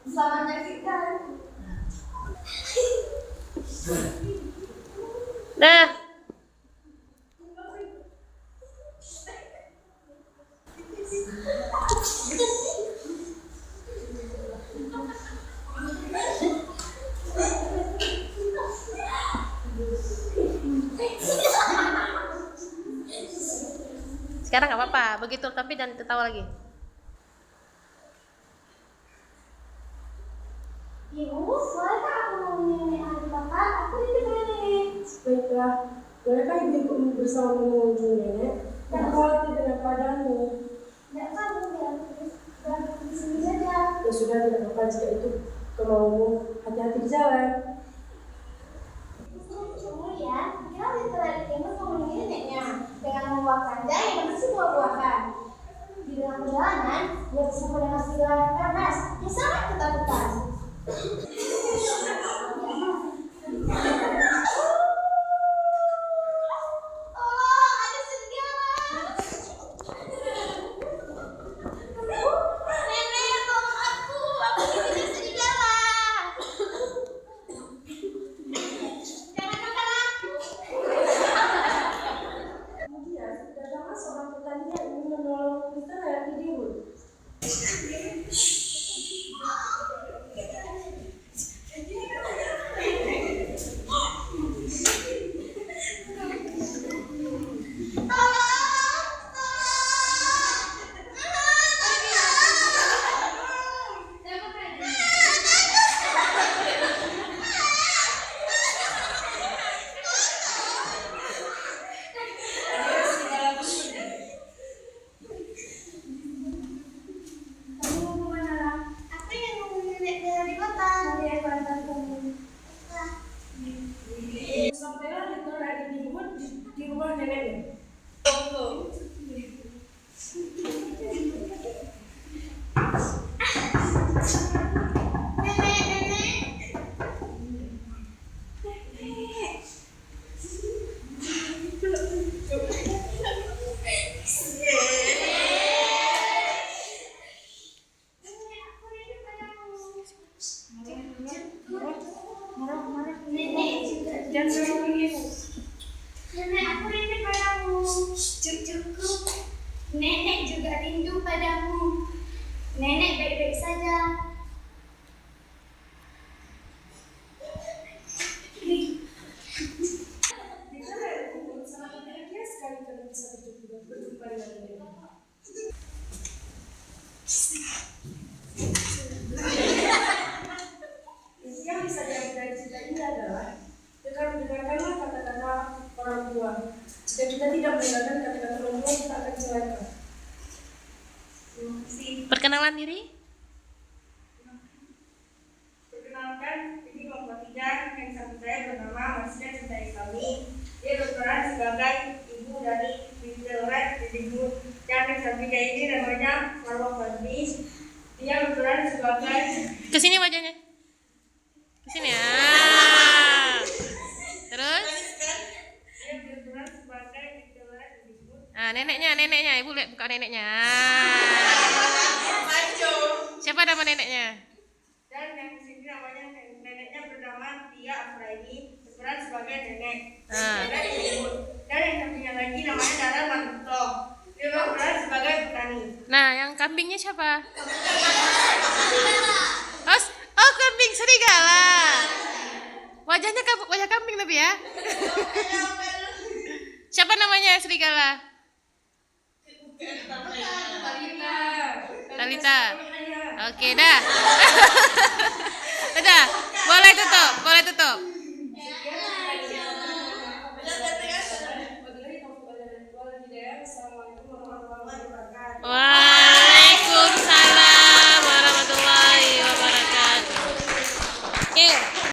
Selamat menyaksikan. Dah. Sekarang nggak apa-apa, begitu tapi jangan ketawa lagi. Ibu, bolehkah aku mau nenek hari bapak? Aku ini nenek. Baiklah, bolehkah ibu ikut bersama mengunjungi nenek? Tak khawatir dengan keadaanmu. Tidak kamu biar aku di sini saja. Ya sudah, tidak apa-apa jika itu kemaumu. Hati-hati di jalan. Kemudian, kita literally Timus mengunjungi neneknya dengan membawa kanja yang berisi buah-buahan. Di dalam perjalanan, dia bersama dengan serigala panas yang sangat ketakutan. Oh, ada serigala! Nenek, tolong aku dikejar serigala! Jangan makan aku! Kemudian, datanglah seorang petani yang ingin menolong kita yang tidur. Sampailah literally di rumah neneknya. Nenek, aku rindu padamu. Cucuku, nenek juga rindu padamu. Nenek baik-baik saja. Sangat bahagia sekali kalau bisa berjumpa dengan nenek. Yang bisa diambil dari cerita ini adalah dengarkanlah kata-kata orang tua. Jika kita tidak mendengarkan kata-kata orang tua, kita akan celaka. Perkenalan diri. Perkenalkan, ini kelompok 3 yang satu saya bernama Masya Cintai Kami. Dia berperan sebagai ibu dari Little Didikbud. Dan yang ketiga ini namanya Marwa Fadli. Dia berperan sebagai Kesini wajahnya. Kesini ya. Terus? dia berperan sebagai Little Didikbud. Ah, neneknya, ibu lihat buka neneknya. Siapa nama neneknya? Dan yang di sini namanya neneknya bernama Tia Afraini, berperan sebagai nenek. Ah. Nenek Didikbud. Dan yang satunya lagi namanya Dara Manto. Dia berperan sebagai petani. Nah, yang kambingnya siapa? Oh, kambing serigala. Wajahnya wajah kambing tapi ya. Siapa namanya serigala? Talita. Oke, dah. Udah, boleh tutup.